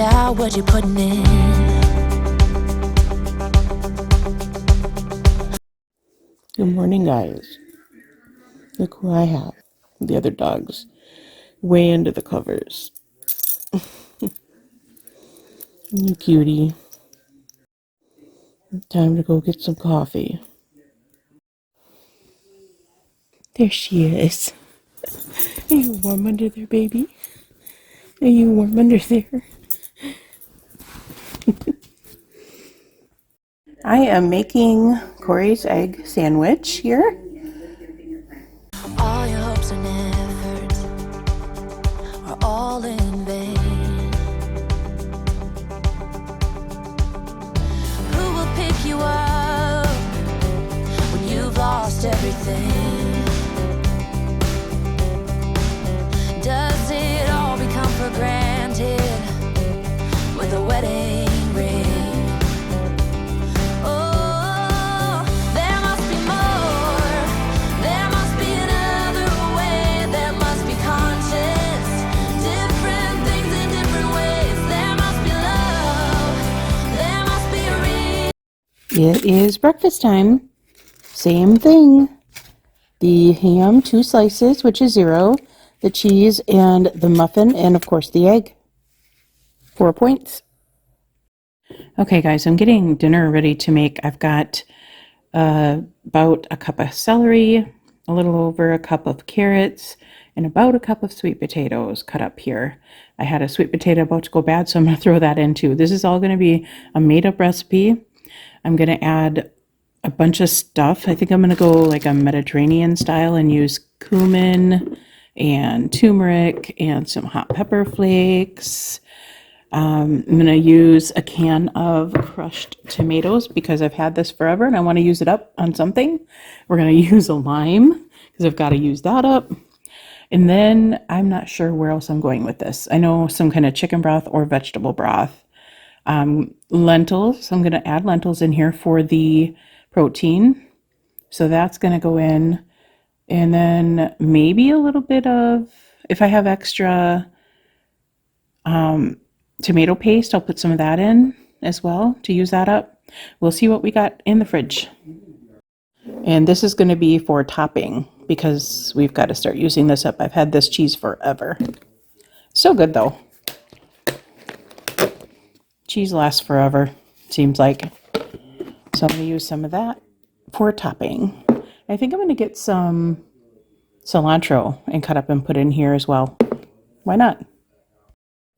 out what you're putting in. Good morning, guys. Look who I have. The other dog's way into the covers. You cutie. Time to go get some coffee. There she is. Are you warm under there, baby? Are you warm under there? I am making Corey's egg sandwich here. All your hopes and efforts are all in vain. Who will pick you up when you've lost everything? Does it all become for granted with a wedding ring? Oh, there must be more. There must be another way. There must be conscious, different things in different ways. There must be love. There must be a reason. It is breakfast time. Same thing. The ham, 2 slices, which is 0. The cheese and the muffin, and of course the egg. 4 points. Okay, guys, I'm getting dinner ready to make. I've got about a cup of celery, a little over a cup of carrots, and about a cup of sweet potatoes cut up here. I had a sweet potato about to go bad, so I'm going to throw that in too. This is all going to be a made-up recipe. I'm going to add a bunch of stuff. I think I'm going to go like a Mediterranean style and use cumin and turmeric and some hot pepper flakes. I'm going to use a can of crushed tomatoes because I've had this forever and I want to use it up on something. We're going to use a lime because I've got to use that up. And then I'm not sure where else I'm going with this. I know some kind of chicken broth or vegetable broth. Lentils. I'm going to add lentils in here for the protein. So that's going to go in. And then maybe a little bit of, if I have extra tomato paste, I'll put some of that in as well to use that up. We'll see what we got in the fridge. And this is going to be for topping because we've got to start using this up. I've had this cheese forever. So good though. Cheese lasts forever, seems like. So I'm going to use some of that for topping. I think I'm going to get some cilantro and cut up and put in here as well. Why not?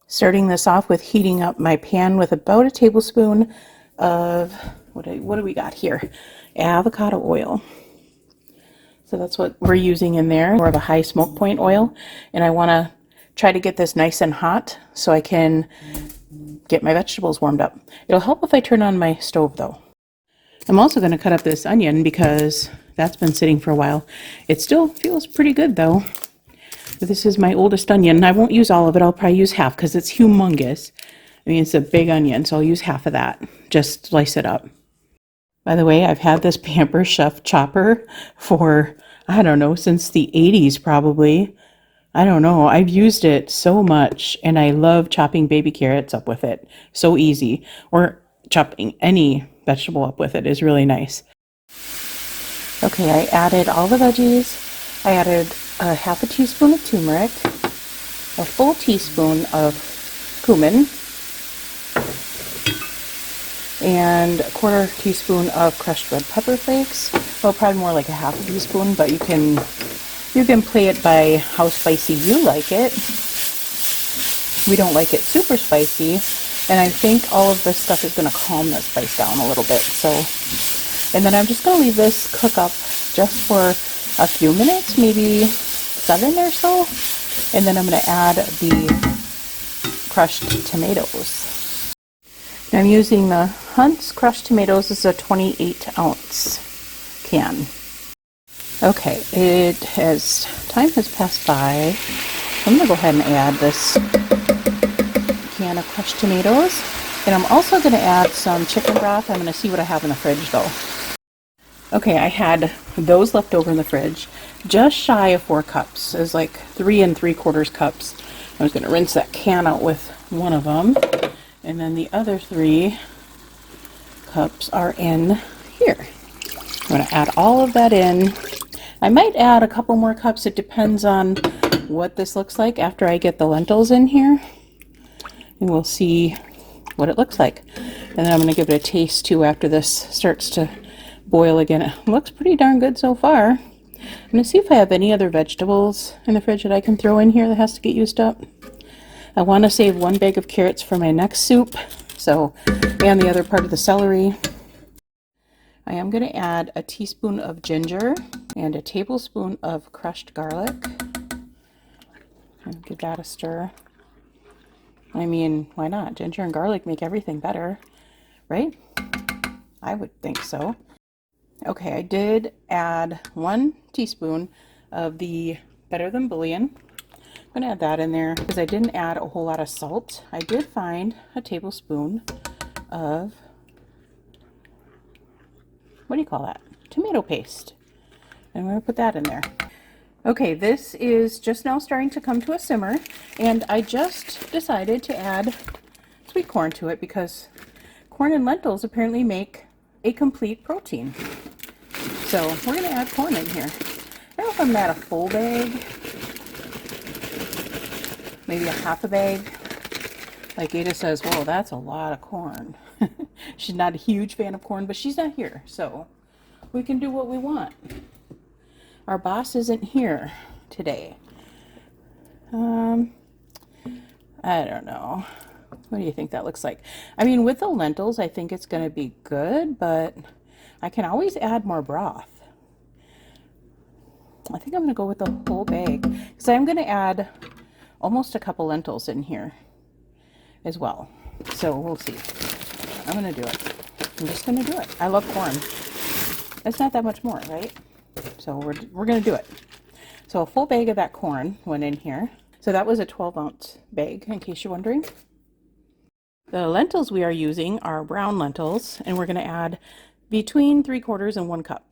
Starting this off with heating up my pan with about a tablespoon of, what do we got here? Avocado oil. So that's what we're using in there, more of a high smoke point oil. And I want to try to get this nice and hot so I can get my vegetables warmed up. It'll help if I turn on my stove though. I'm also going to cut up this onion because that's been sitting for a while. It still feels pretty good though. This is my oldest onion. I won't use all of it. I'll probably use half because it's humongous. I mean, it's a big onion, so I'll use half of that. Just slice it up. By the way, I've had this Pamper Chef chopper for, I don't know, since the 80s probably. I don't know. I've used it so much and I love chopping baby carrots up with it. So easy. Or chopping any vegetable up with it is really nice. Okay, I added all the veggies. I added a half a teaspoon of turmeric, a full teaspoon of cumin, and a quarter teaspoon of crushed red pepper flakes. Well, probably more like a half a teaspoon, but you can play it by how spicy you like it. We don't like it super spicy, and I think all of this stuff is going to calm the spice down a little bit. So, and then I'm just going to leave this cook up just for a few minutes, maybe 7 or so, and then I'm going to add the crushed tomatoes. I'm using the Hunt's crushed tomatoes. This is a 28-ounce can. Okay, time has passed by. I'm going to go ahead and add this can of crushed tomatoes, and I'm also going to add some chicken broth. I'm going to see what I have in the fridge though. Okay, I had those left over in the fridge, just shy of 4 cups. It was like 3 3/4 cups. I was going to rinse that can out with one of them. And then the other 3 cups are in here. I'm going to add all of that in. I might add a couple more cups. It depends on what this looks like after I get the lentils in here. And we'll see what it looks like. And then I'm going to give it a taste too after this starts to boil again. It looks pretty darn good so far. I'm going to see if I have any other vegetables in the fridge that I can throw in here that has to get used up. I want to save 1 bag of carrots for my next soup. So, and the other part of the celery. I am going to add a teaspoon of ginger and a tablespoon of crushed garlic. And give that a stir. I mean, why not? Ginger and garlic make everything better, right? I would think so. Okay, I did add 1 teaspoon of the Better Than Bouillon. I'm going to add that in there because I didn't add a whole lot of salt. I did find a tablespoon of, what do you call that? Tomato paste. And I'm going to put that in there. Okay, this is just now starting to come to a simmer, and I just decided to add sweet corn to it because corn and lentils apparently make a complete protein. So we're going to add corn in here. I don't know if I'm going to add a full bag, maybe a half a bag. Like Ada says, whoa, that's a lot of corn. She's not a huge fan of corn, but she's not here, so we can do what we want. Our boss isn't here today. I don't know. What do you think that looks like? I mean, with the lentils, I think it's going to be good, but I can always add more broth. I think I'm going to go with the whole bag because I'm going to add almost a couple lentils in here as well. So we'll see. I'm going to do it. I'm just going to do it. I love corn. It's not that much more, right? So we're going to do it. So a full bag of that corn went in here. So that was a 12-ounce bag, in case you're wondering. The lentils we are using are brown lentils, and we're going to add between 3/4 and 1 cup.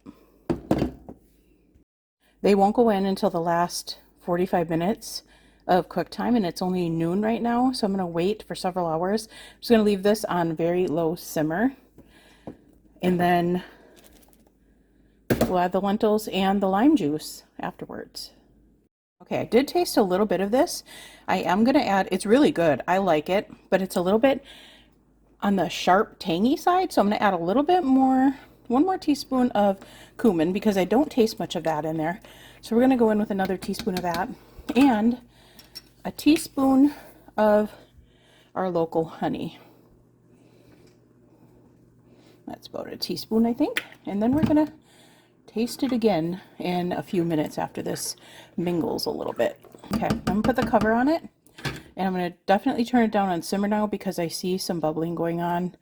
They won't go in until the last 45 minutes of cook time, and it's only noon right now, so I'm going to wait for several hours. I'm just going to leave this on very low simmer, and then we'll add the lentils and the lime juice afterwards. Okay, I did taste a little bit of this. I am going to add, it's really good. I like it, but it's a little bit on the sharp, tangy side, so I'm going to add a little bit more, 1 more teaspoon of cumin because I don't taste much of that in there. So we're going to go in with another teaspoon of that and a teaspoon of our local honey. That's about a teaspoon, I think. And then we're going to taste it again in a few minutes after this mingles a little bit. Okay, I'm going to put the cover on it, and I'm going to definitely turn it down on simmer now because I see some bubbling going on.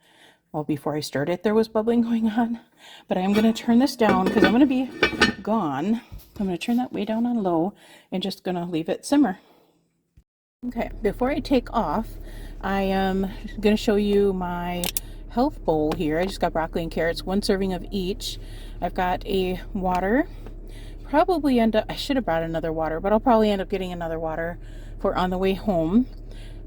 Well, before I stirred it, there was bubbling going on, but I'm going to turn this down because I'm going to be gone. I'm going to turn that way down on low and just going to leave it simmer. Okay, before I take off, I am going to show you my health bowl here. I just got broccoli and carrots, 1 serving of each. I've got a water. Probably I should have brought another water, but I'll probably end up getting another water for on the way home.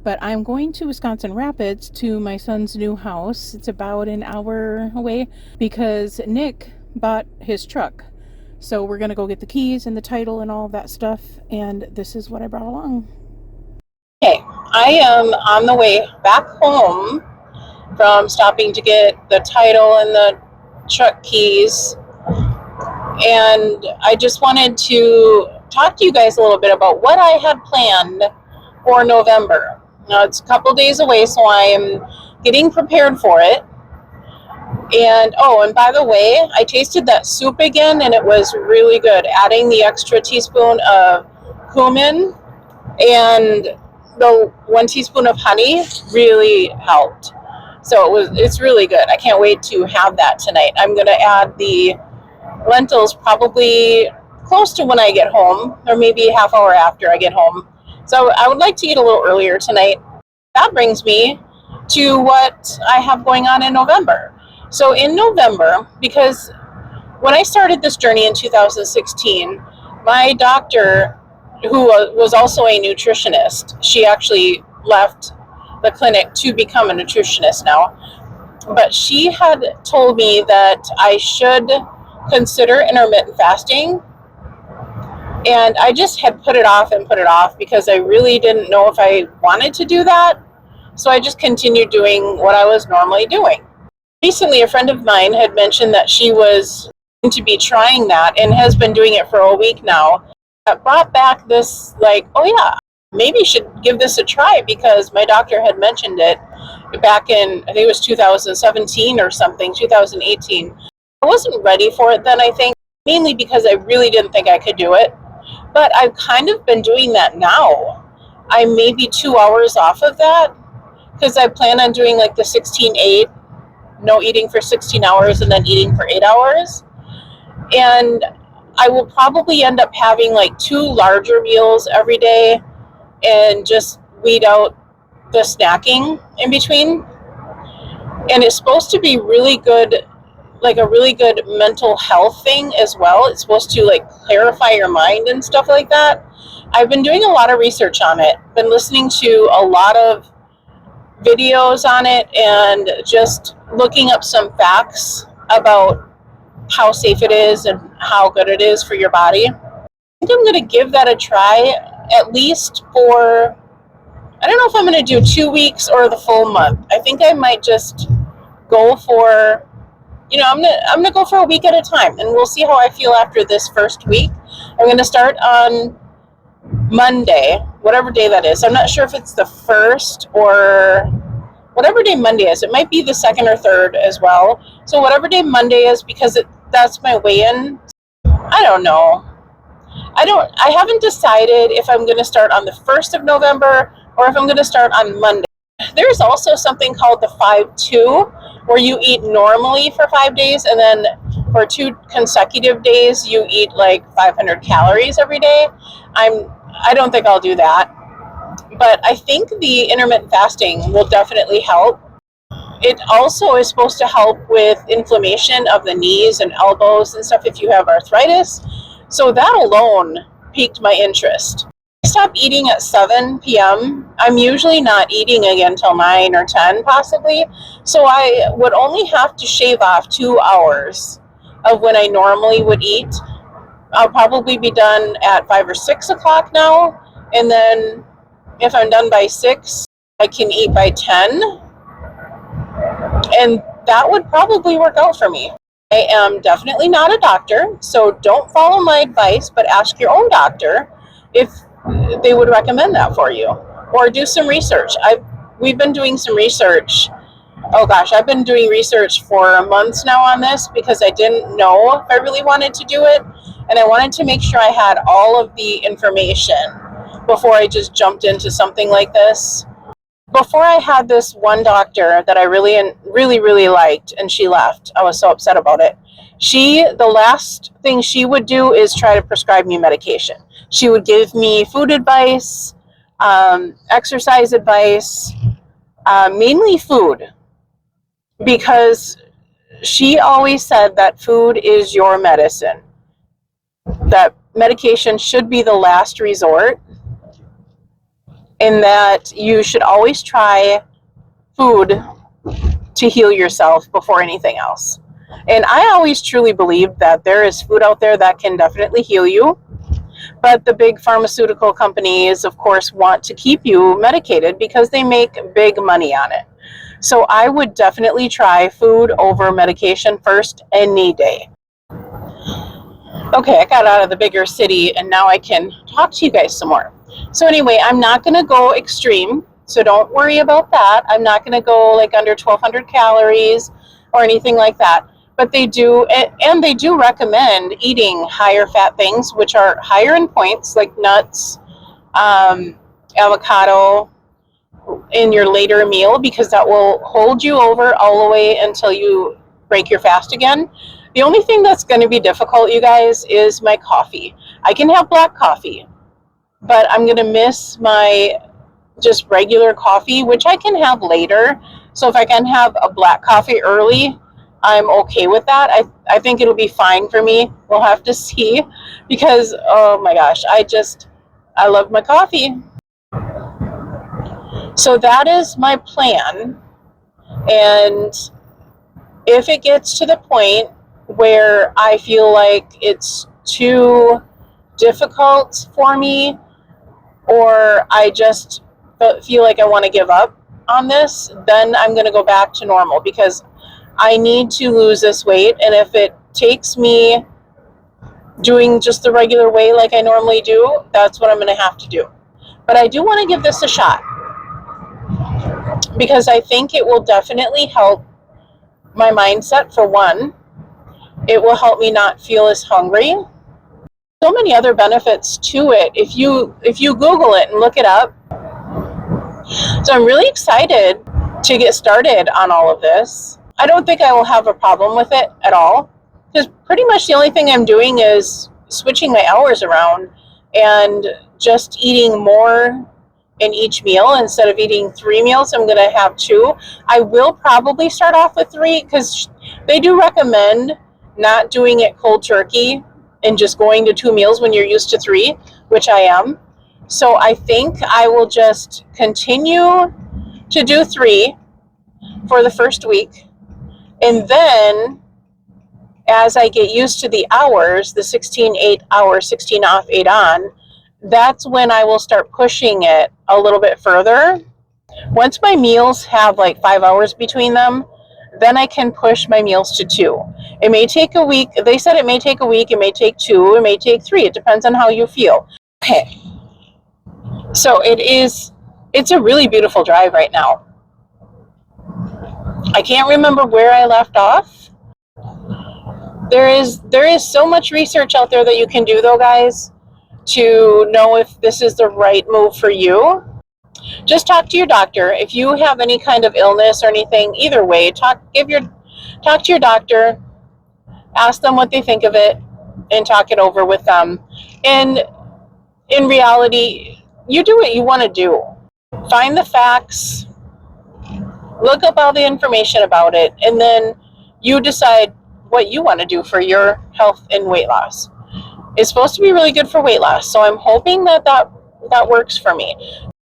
But I'm going to Wisconsin Rapids to my son's new house. It's about an hour away because Nick bought his truck. So we're going to go get the keys and the title and all of that stuff. And this is what I brought along. Okay, I am on the way back home from stopping to get the title and the truck keys. And I just wanted to talk to you guys a little bit about what I had planned for November. Now it's a couple days away, so I am getting prepared for it. And oh, and by the way, I tasted that soup again, and it was really good. Adding the extra teaspoon of cumin and the 1 teaspoon of honey really helped. So it's really good. I can't wait to have that tonight. I'm going to add the lentils probably close to when I get home, or maybe a half hour after I get home. So I would like to eat a little earlier tonight. That brings me to what I have going on in November. So in November, because when I started this journey in 2016, my doctor, who was also a nutritionist, she actually left the clinic to become a nutritionist now. But she had told me that I should consider intermittent fasting. And I just had put it off and put it off because I really didn't know if I wanted to do that. So I just continued doing what I was normally doing. Recently, a friend of mine had mentioned that she was going to be trying that and has been doing it for a week now. That brought back this, like, oh yeah, maybe you should give this a try, because my doctor had mentioned it back in, I think it was 2017 or something, 2018. I wasn't ready for it then, I think, mainly because I really didn't think I could do it. But I've kind of been doing that now. I'm maybe 2 hours off of that because I plan on doing like the 16-8, no eating for 16 hours and then eating for 8 hours. And I will probably end up having like 2 larger meals every day and just weed out the snacking in between. And it's supposed to be really good, like a really good mental health thing as well. It's supposed to like clarify your mind and stuff like that. I've been doing a lot of research on it, been listening to a lot of videos on it, and just looking up some facts about how safe it is and how good it is for your body. I think I'm going to give that a try, at least for, I don't know if I'm going to do 2 weeks or the full month. I think I might just go for, I'm gonna go for a week at a time, and we'll see how I feel after this first week. I'm gonna start on Monday, whatever day that is. I'm not sure if it's the first or whatever day Monday is. It might be the second or third as well. So whatever day Monday is, because that's my weigh-in. I don't know. I haven't decided if I'm gonna start on the 1st of November or if I'm gonna start on Monday. There's also something called the 5-2, where you eat normally for 5 days, and then for 2 consecutive days you eat like 500 calories every day. I don't think I'll do that, but I think the intermittent fasting will definitely help. It also is supposed to help with inflammation of the knees and elbows and stuff if you have arthritis. So that alone piqued my interest. I stop eating at 7 p.m. I'm usually not eating again until 9 or 10 possibly. So I would only have to shave off 2 hours of when I normally would eat. I'll probably be done at 5 or 6 o'clock now. And then if I'm done by 6, I can eat by 10. And that would probably work out for me. I am definitely not a doctor, so don't follow my advice, but ask your own doctor if they would recommend that for you, or do some research. We've been doing some research. Oh gosh, I've been doing research for months now on this because I didn't know if I really wanted to do it, and I wanted to make sure I had all of the information before I just jumped into something like this. Before I had this one doctor that I really liked, and she left. I was so upset about it. The last thing she would do is try to prescribe me medication. She would give me food advice, exercise advice, mainly food, because she always said that food is your medicine, that medication should be the last resort, and that you should always try food to heal yourself before anything else. And I always truly believe that there is food out there that can definitely heal you, but the big pharmaceutical companies, of course, want to keep you medicated because they make big money on it. So I would definitely try food over medication first any day. Okay, I got out of the bigger city and now I can talk to you guys some more. So anyway, I'm not going to go extreme, so don't worry about that. I'm not going to go like under 1,200 calories or anything like that. But they do, and they do recommend eating higher fat things, which are higher in points, like nuts, avocado, in your later meal, because that will hold you over all the way until you break your fast again. The only thing that's going to be difficult, you guys, is my coffee. I can have black coffee, but I'm going to miss my just regular coffee, which I can have later. So if I can have a black coffee early, I'm okay with that. I think it'll be fine for me. We'll have to see, because oh my gosh, I love my coffee. So that is my plan. And if it gets to the point where I feel like it's too difficult for me, or I just feel like I want to give up on this, then I'm going to go back to normal, because I need to lose this weight. And if it takes me doing just the regular way like I normally do, that's what I'm going to have to do. But I do want to give this a shot, because I think it will definitely help my mindset. For one, it will help me not feel as hungry. So many other benefits to it if you Google it and look it up. So I'm really excited to get started on all of this. I don't think I will have a problem with it at all, because pretty much the only thing I'm doing is switching my hours around and just eating more in each meal. Instead of eating 3 meals, I'm going to have 2. I will probably start off with 3, because they do recommend not doing it cold turkey and just going to 2 meals when you're used to 3, which I am. So I think I will just continue to do 3 for the first week. And then as I get used to the hours, the 16-8 hours, 16 off, 8 on, that's when I will start pushing it a little bit further. Once my meals have like 5 hours between them, then I can push my meals to 2. It may take a week. They said it may take a week. It may take 2. It may take 3. It depends on how you feel. Okay. So it's a really beautiful drive right now. I can't remember where I left off. There is so much research out there that you can do, though, guys, to know if this is the right move for you. Just talk to your doctor. If you have any kind of illness or anything, either way, talk to your doctor, ask them what they think of it, and talk it over with them. And in reality, you do what you want to do. Find the facts, look up all the information about it, and then you decide what you want to do for your health and weight loss. It's supposed to be really good for weight loss, so I'm hoping that works for me.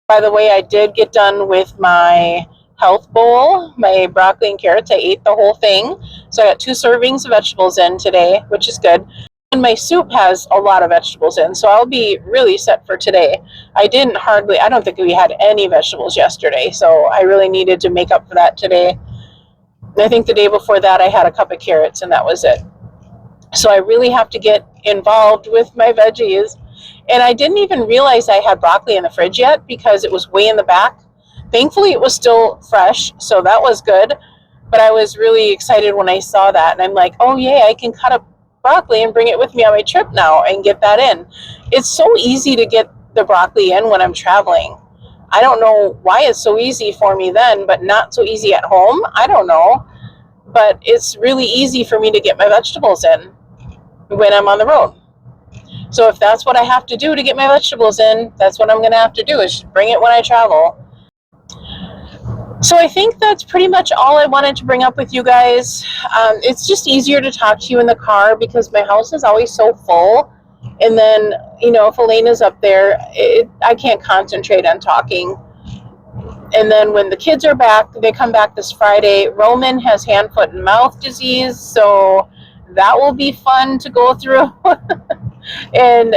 By the way, I did get done with my health bowl, my broccoli and carrots. I ate the whole thing. So I got 2 servings of vegetables in today, which is good. And my soup has a lot of vegetables in, so I'll be really set for today. I don't think we had any vegetables yesterday, so I really needed to make up for that today. I think the day before that I had a cup of carrots, and that was it. So I really have to get involved with my veggies. And I didn't even realize I had broccoli in the fridge yet, because it was way in the back. Thankfully, it was still fresh, so that was good. But I was really excited when I saw that, and I'm like, oh, yay, I can cut up broccoli and bring it with me on my trip now and get that in. It's so easy to get the broccoli in when I'm traveling. I don't know why it's so easy for me then, but not so easy at home. I don't know. But it's really easy for me to get my vegetables in when I'm on the road. So if that's what I have to do to get my vegetables in, that's what I'm going to have to do, is bring it when I travel. So I think that's pretty much all I wanted to bring up with you guys. It's just easier to talk to you in the car, because my house is always so full. And then, if Elena's up there, I can't concentrate on talking. And then when the kids are back, they come back this Friday. Roman has hand, foot, and mouth disease, so that will be fun to go through. And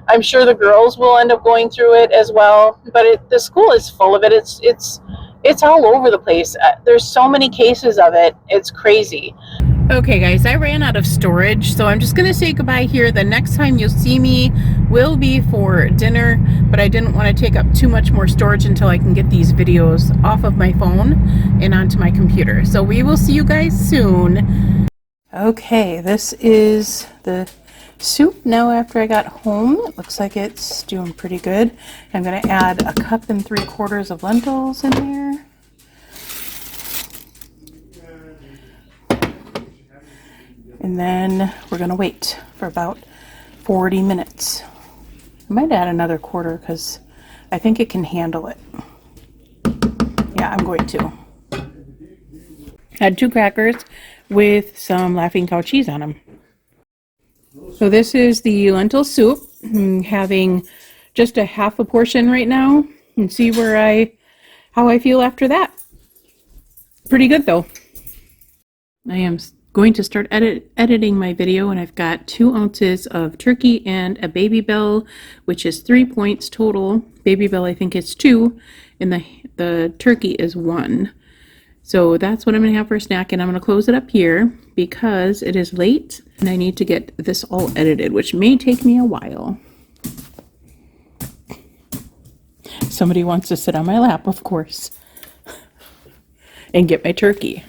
I'm sure the girls will end up going through it as well. But the school is full of it. It's all over the place. There's so many cases of it. It's crazy. Okay, guys, I ran out of storage, so I'm just going to say goodbye here. The next time you'll see me will be for dinner, but I didn't want to take up too much more storage until I can get these videos off of my phone and onto my computer. So we will see you guys soon. Okay, this is the soup now after I got home. It looks like it's doing pretty good. I'm going to add 1 3/4 cups of lentils in there. And then we're going to wait for about 40 minutes. I might add another 1/4 because I think it can handle it. Yeah, I'm going to. Add 2 crackers with some Laughing Cow cheese on them. So this is the lentil soup. I'm having just a half a portion right now. And see how how I feel after that. Pretty good though. I am going to start editing my video, and I've got 2 ounces of turkey and a baby bell, which is 3 points total. Baby bell I think is 2, and the turkey is 1. So that's what I'm going to have for a snack, and I'm going to close it up here because it is late and I need to get this all edited, which may take me a while. Somebody wants to sit on my lap, of course, and get my turkey.